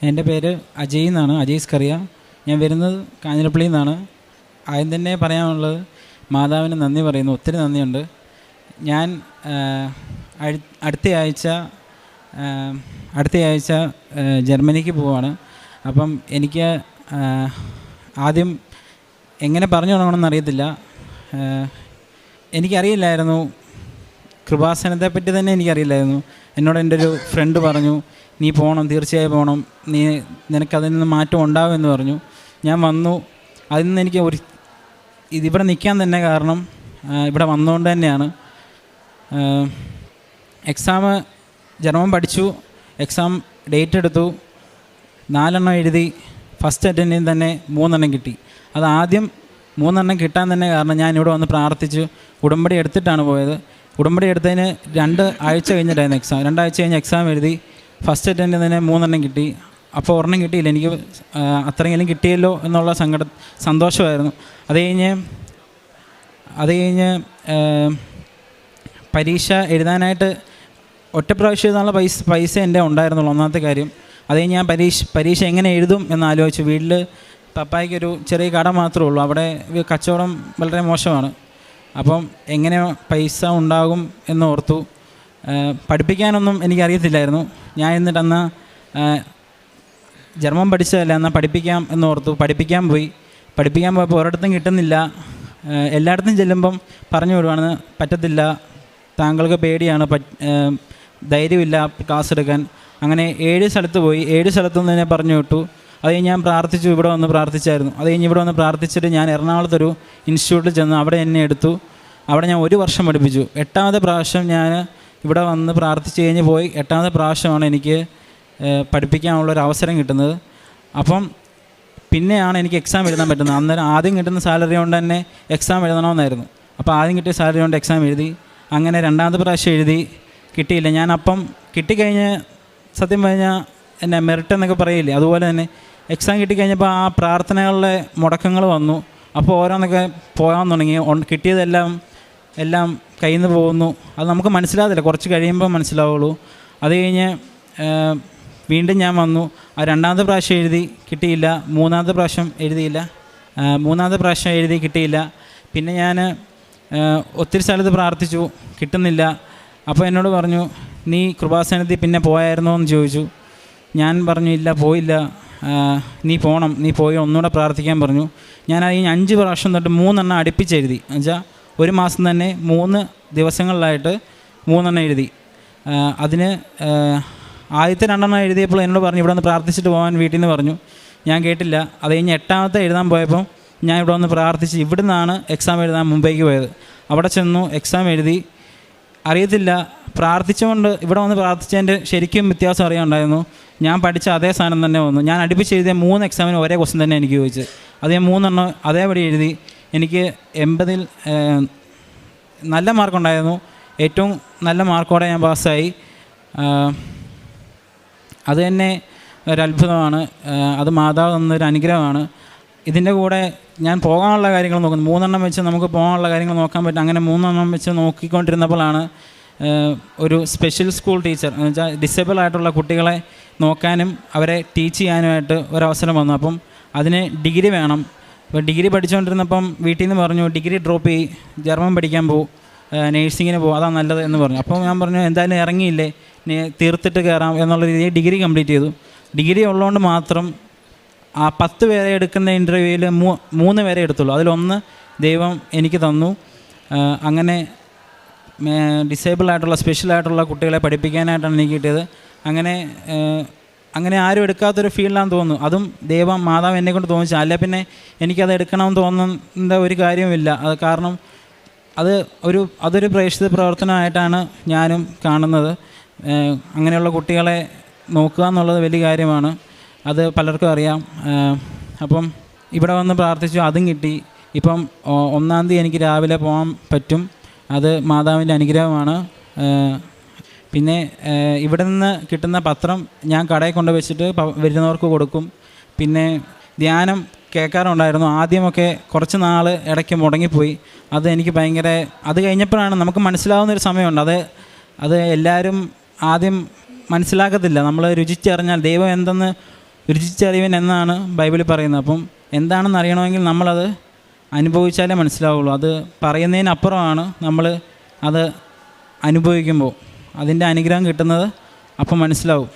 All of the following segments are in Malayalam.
എൻ്റെ പേര് അജയ് എന്നാണ്, അജയ് സ്കറിയ. ഞാൻ വരുന്നത് കാഞ്ഞിരപ്പള്ളിയിൽ നിന്നാണ്. ആദ്യം തന്നെ പറയാനുള്ളത്, മാതാവിന് നന്ദി പറയുന്നു, ഒത്തിരി നന്ദിയുണ്ട്. ഞാൻ അടുത്ത ആഴ്ച ജർമ്മനിക്ക് പോവാണ്. അപ്പം എനിക്ക് ആദ്യം എങ്ങനെ പറഞ്ഞു തുടങ്ങണമെന്ന് അറിയത്തില്ല. എനിക്കറിയില്ലായിരുന്നു, കൃപാസനത്തെപ്പറ്റി തന്നെ എനിക്കറിയില്ലായിരുന്നു. എന്നോട് എൻ്റെ ഒരു ഫ്രണ്ട് പറഞ്ഞു, നീ പോകണം, തീർച്ചയായും പോകണം, നിനക്കതിൽ നിന്ന് മാറ്റം ഉണ്ടാകുമെന്ന് പറഞ്ഞു. ഞാൻ വന്നു. അതിൽ നിന്ന് എനിക്ക് ഇതിവിടെ നിൽക്കാൻ തന്നെ കാരണം ഇവിടെ വന്നുകൊണ്ട് തന്നെയാണ്. എക്സാം ജർമ്മൻ പഠിച്ചു, എക്സാം ഡേറ്റ് എടുത്തു, 4 എണ്ണം എഴുതി. ഫസ്റ്റ് അറ്റൻഡിൽ തന്നെ 3 എണ്ണം കിട്ടി. അത് ആദ്യം 3 എണ്ണം കിട്ടാൻ തന്നെ കാരണം ഞാൻ ഇവിടെ വന്ന് പ്രാർത്ഥിച്ചു. ഉടമ്പടി എടുത്തിട്ടാണ് പോയത്. ഉടമ്പടി എടുത്തതിന് 2 ആഴ്ച കഴിഞ്ഞിട്ടായിരുന്നു എക്സാം. 2 ആഴ്ച കഴിഞ്ഞ് എക്സാം എഴുതി. ഫസ്റ്റ് അറ്റൻഡിൽ തന്നെ 3 എണ്ണം കിട്ടി. അപ്പോൾ ഒരെണ്ണം കിട്ടിയില്ല. എനിക്ക് അത്രയെങ്കിലും കിട്ടിയല്ലോ എന്നുള്ള സന്തോഷമായിരുന്നു. അത് കഴിഞ്ഞ് പരീക്ഷ എഴുതാനായിട്ട് ഒറ്റ പ്രാവശ്യം എഴുതാനുള്ള പൈസ എൻ്റെ ഉണ്ടായിരുന്നുള്ളൂ, ഒന്നാമത്തെ കാര്യം. അത് കഴിഞ്ഞ് ഞാൻ പരീക്ഷ എങ്ങനെ എഴുതും എന്ന് ആലോചിച്ചു. വീട്ടിൽ പപ്പായ്ക്കൊരു ചെറിയ കട മാത്രമേ ഉള്ളൂ, അവിടെ കച്ചവടം വളരെ മോശമാണ്. അപ്പം എങ്ങനെ പൈസ ഉണ്ടാകും എന്നോർത്തു. പഠിപ്പിക്കാനൊന്നും എനിക്കറിയത്തില്ലായിരുന്നു. ഞാൻ എന്നിട്ട് ജർമ്മൻ പഠിച്ചതല്ല, എന്നാൽ പഠിപ്പിക്കാം എന്നോർത്തു. പഠിപ്പിക്കാൻ പോയപ്പോൾ ഒരിടത്തും കിട്ടുന്നില്ല. എല്ലായിടത്തും ചെല്ലുമ്പം പറഞ്ഞു വിടുവാണ്, പറ്റത്തില്ല, താങ്കൾക്ക് പേടിയാണ്, ധൈര്യമില്ല ക്ലാസ് എടുക്കാൻ. അങ്ങനെ 7 സ്ഥലത്ത് പോയി. 7 സ്ഥലത്തു നിന്ന് തന്നെ പറഞ്ഞു വിട്ടു. അത് കഴിഞ്ഞ് ഞാൻ പ്രാർത്ഥിച്ചു, ഇവിടെ വന്ന് പ്രാർത്ഥിച്ചായിരുന്നു. അത് കഴിഞ്ഞ് ഇവിടെ വന്ന് പ്രാർത്ഥിച്ചിട്ട് ഞാൻ എറണാകുളത്തൊരു ഇൻസ്റ്റിറ്റ്യൂട്ടിൽ ചെന്ന് അവിടെ എന്നെ എടുത്തു. അവിടെ ഞാൻ 1 വർഷം പഠിപ്പിച്ചു. 8ാമത്തെ പ്രാവശ്യം ഞാൻ ഇവിടെ വന്ന് പ്രാർത്ഥിച്ച് കഴിഞ്ഞ് പോയി. 8ാമത്തെ പ്രാവശ്യമാണ് എനിക്ക് പഠിപ്പിക്കാനുള്ളൊരു അവസരം കിട്ടുന്നത്. അപ്പം പിന്നെയാണ് എനിക്ക് എക്സാം എഴുതാൻ പറ്റുന്നത്. അന്നേരം ആദ്യം കിട്ടുന്ന സാലറി കൊണ്ട് തന്നെ എക്സാം എഴുതണമെന്നായിരുന്നു. അപ്പോൾ ആദ്യം കിട്ടിയ സാലറി കൊണ്ട് എക്സാം എഴുതി. അങ്ങനെ 2ാമത്തെ പ്രാവശ്യം എഴുതി, കിട്ടിയില്ല. ഞാനപ്പം കിട്ടിക്കഴിഞ്ഞ് സത്യം പറഞ്ഞാൽ എന്നെ മെറിറ്റ് എന്നൊക്കെ പറയില്ലേ, അതുപോലെ തന്നെ എക്സാം കിട്ടിക്കഴിഞ്ഞപ്പോൾ ആ പ്രാർത്ഥനകളുടെ മുടക്കങ്ങൾ വന്നു. അപ്പോൾ ഓരോന്നൊക്കെ പോകാൻ തുടങ്ങി. എല്ലാം കയ്യിൽ നിന്ന് പോകുന്നു. അത് നമുക്ക് മനസ്സിലാകത്തില്ല, കുറച്ച് കഴിയുമ്പോൾ മനസ്സിലാവുള്ളൂ. അത് കഴിഞ്ഞ് വീണ്ടും ഞാൻ വന്നു. ആ 2ാമത്തെ പ്രാവശ്യം എഴുതി, കിട്ടിയില്ല. 3ാമത്തെ പ്രാവശ്യം എഴുതി, കിട്ടിയില്ല. പിന്നെ ഞാൻ ഒത്തിരി സ്ഥലത്ത് പ്രാർത്ഥിച്ചു, കിട്ടുന്നില്ല. അപ്പോൾ എന്നോട് പറഞ്ഞു, നീ കൃപാസനത്തിൽ പിന്നെ പോയായിരുന്നോ എന്ന് ചോദിച്ചു. ഞാൻ പറഞ്ഞു, ഇല്ല, പോയില്ല. നീ പോകണം, നീ പോയി ഒന്നുകൂടെ പ്രാർത്ഥിക്കാൻ പറഞ്ഞു. ഞാൻ അതിന് 5 പ്രാവശ്യം തൊട്ട് 3 എണ്ണം അടുപ്പിച്ചെഴുതി. എന്നുവെച്ചാൽ 1 മാസം തന്നെ 3 ദിവസങ്ങളിലായിട്ട് 3 എണ്ണം എഴുതി. അതിന് ആദ്യത്തെ 2 എണ്ണം എഴുതിയപ്പോൾ എന്നോട് പറഞ്ഞു, ഇവിടെ നിന്ന് പ്രാർത്ഥിച്ചിട്ട് പോകാൻ വീട്ടിൽ നിന്ന് പറഞ്ഞു. ഞാൻ കേട്ടില്ല. അത് കഴിഞ്ഞ് 8ാമത്തെ എഴുതാൻ പോയപ്പോൾ ഞാൻ ഇവിടെ വന്ന് പ്രാർത്ഥിച്ച് ഇവിടെ നിന്നാണ് എക്സാം എഴുതാൻ മുംബൈക്ക് പോയത്. അവിടെ ചെന്നു, എക്സാം എഴുതി. അറിയത്തില്ല, പ്രാർത്ഥിച്ചുകൊണ്ട് ഇവിടെ വന്ന് പ്രാർത്ഥിച്ചതിൻ്റെ ശരിക്കും വ്യത്യാസം അറിയാനുണ്ടായിരുന്നു. ഞാൻ പഠിച്ച അതേ സാധനം തന്നെ വന്നു. ഞാൻ അടുപ്പിച്ച് എഴുതിയ 3 എക്സാമിന് ഒരേ ക്വസ്റ്റ്യൻ തന്നെ എനിക്ക് ചോദിച്ചത്. അത് ഞാൻ 3 എണ്ണം അതേപടി എഴുതി. എനിക്ക് 80-ൽ നല്ല മാർക്കുണ്ടായിരുന്നു. ഏറ്റവും നല്ല മാർക്കോടെ ഞാൻ പാസ്സായി. അത് തന്നെ ഒരത്ഭുതമാണ്. അത് മാതാവ് തന്നൊരു അനുഗ്രഹമാണ്. ഇതിൻ്റെ കൂടെ ഞാൻ പോകാനുള്ള കാര്യങ്ങൾ നോക്കുന്നു. 3 എണ്ണം വെച്ച് നമുക്ക് പോകാനുള്ള കാര്യങ്ങൾ നോക്കാൻ പറ്റും. അങ്ങനെ 3 എണ്ണം വെച്ച് നോക്കിക്കൊണ്ടിരുന്നപ്പോഴാണ് ഒരു സ്പെഷ്യൽ സ്കൂൾ ടീച്ചർ, എന്ന് വെച്ചാൽ ഡിസേബിൾ ആയിട്ടുള്ള കുട്ടികളെ നോക്കാനും അവരെ ടീച്ച് ചെയ്യാനുമായിട്ട് ഒരവസരം വന്നു. അപ്പം അതിന് ഡിഗ്രി വേണം. അപ്പോൾ ഡിഗ്രി പഠിച്ചുകൊണ്ടിരുന്നപ്പം വീട്ടിൽ നിന്ന് പറഞ്ഞു, ഡിഗ്രി ഡ്രോപ്പ് ചെയ്യ്, ജർമ്മൻ പഠിക്കാൻ പോകും, നേഴ്സിങ്ങിന് പോകും, അതാണ് നല്ലത് എന്ന് പറഞ്ഞു. അപ്പോൾ ഞാൻ പറഞ്ഞു, എന്തായാലും ഇറങ്ങിയില്ലേ, തീർത്തിട്ട് കയറാം എന്നുള്ള രീതിയിൽ ഡിഗ്രി കംപ്ലീറ്റ് ചെയ്തു. ഡിഗ്രി ഉള്ളതുകൊണ്ട് മാത്രം ആ 10 പേരെ എടുക്കുന്ന ഇൻ്റർവ്യൂവിൽ 3 പേരെ എടുത്തുള്ളൂ. അതിലൊന്ന് ദൈവം എനിക്ക് തന്നു. അങ്ങനെ ഡിസേബിൾ ആയിട്ടുള്ള സ്പെഷ്യലായിട്ടുള്ള കുട്ടികളെ പഠിപ്പിക്കാനായിട്ടാണ് എനിക്ക് കിട്ടിയത്. അങ്ങനെ ആരും എടുക്കാത്തൊരു ഫീൽഡാണെന്ന് തോന്നുന്നു. അതും ദൈവം, മാതാവ് എന്നെ കൊണ്ട് തോന്നിച്ചു. അല്ല പിന്നെ എനിക്കത് എടുക്കണമെന്ന് തോന്നുന്ന ഒരു കാര്യവുമില്ല. അത് കാരണം അതൊരു പ്രേക്ഷിത പ്രവർത്തനമായിട്ടാണ് ഞാനും കാണുന്നത്. അങ്ങനെയുള്ള കുട്ടികളെ നോക്കുക എന്നുള്ളത് വലിയ കാര്യമാണ്. അത് പലർക്കും അറിയാം. അപ്പം ഇവിടെ വന്ന് പ്രാർത്ഥിച്ചു, അതും കിട്ടി. ഇപ്പം 1-ാം തീയതി എനിക്ക് രാവിലെ പോകാൻ പറ്റും. അത് മാതാവിൻ്റെ അനുഗ്രഹമാണ്. പിന്നെ ഇവിടെ നിന്ന് കിട്ടുന്ന പത്രം ഞാൻ കടയിൽ കൊണ്ട് വെച്ചിട്ട് വരുന്നവർക്ക് കൊടുക്കും. പിന്നെ ധ്യാനം കേൾക്കാറുണ്ടായിരുന്നു. ആദ്യമൊക്കെ കുറച്ച് നാൾ ഇടയ്ക്ക് മുടങ്ങിപ്പോയി. അത് എനിക്ക് അത് കഴിഞ്ഞപ്പോഴാണ് നമുക്ക് മനസ്സിലാവുന്നൊരു സമയമുണ്ട്. അത് എല്ലാവരും ആദ്യം മനസ്സിലാക്കത്തില്ല. നമ്മൾ രുചിച്ചറിഞ്ഞാൽ ദൈവം എന്തെന്ന് രുചിച്ചറിവൻ എന്നാണ് ബൈബിളിൽ പറയുന്നത്. അപ്പം എന്താണെന്ന് അറിയണമെങ്കിൽ നമ്മളത് അനുഭവിച്ചാലേ മനസ്സിലാവുള്ളൂ. അത് പറയുന്നതിനപ്പുറമാണ് നമ്മൾ അത് അനുഭവിക്കുമ്പോൾ അതിൻ്റെ അനുഗ്രഹം കിട്ടുന്നത് അപ്പം മനസ്സിലാവും.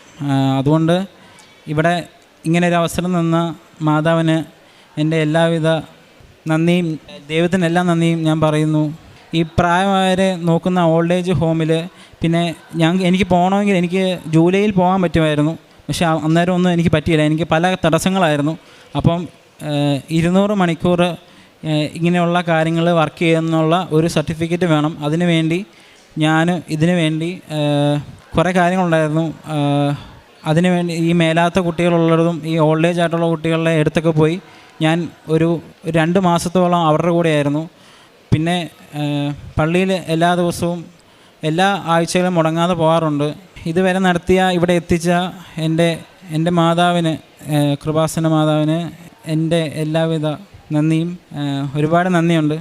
അതുകൊണ്ട് ഇവിടെ ഇങ്ങനെ ഒരു അവസരം തന്ന മാതാവിന് എൻ്റെ എല്ലാവിധ നന്ദിയും, ദൈവത്തിനെല്ലാം നന്ദിയും ഞാൻ പറയുന്നു. ഈ പ്രായമായവരെ നോക്കുന്ന ഓൾഡ് ഏജ് ഹോമിൽ പിന്നെ എനിക്ക് പോകണമെങ്കിൽ എനിക്ക് ജൂലൈയിൽ പോകാൻ പറ്റുമായിരുന്നു. പക്ഷേ അന്നേരം ഒന്നും എനിക്ക് പറ്റിയില്ല. എനിക്ക് പല തടസ്സങ്ങളായിരുന്നു. അപ്പം 200 മണിക്കൂർ ഇങ്ങനെയുള്ള കാര്യങ്ങൾ വർക്ക് ചെയ്യുന്നുള്ള ഒരു സർട്ടിഫിക്കറ്റ് വേണം. ഇതിനു വേണ്ടി കുറേ കാര്യങ്ങളുണ്ടായിരുന്നു. അതിനുവേണ്ടി ഈ മേലാത്ത കുട്ടികളുള്ളതും ഈ ഓൾഡ് ഏജ് ആയിട്ടുള്ള കുട്ടികളുടെ അടുത്തൊക്കെ പോയി ഞാൻ ഒരു 2 മാസത്തോളം അവരുടെ കൂടെയായിരുന്നു. പിന്നെ പള്ളിയിൽ എല്ലാ ദിവസവും എല്ലാ ആഴ്ചയിലും മുടങ്ങാതെ പോകാറുണ്ട്. ഇതുവരെ ഇവിടെ എത്തിച്ച എൻ്റെ മാതാവിന്, കൃപാസന മാതാവിന് എൻ്റെ എല്ലാവിധ നന്ദിയും, ഒരുപാട് നന്ദിയുണ്ട്.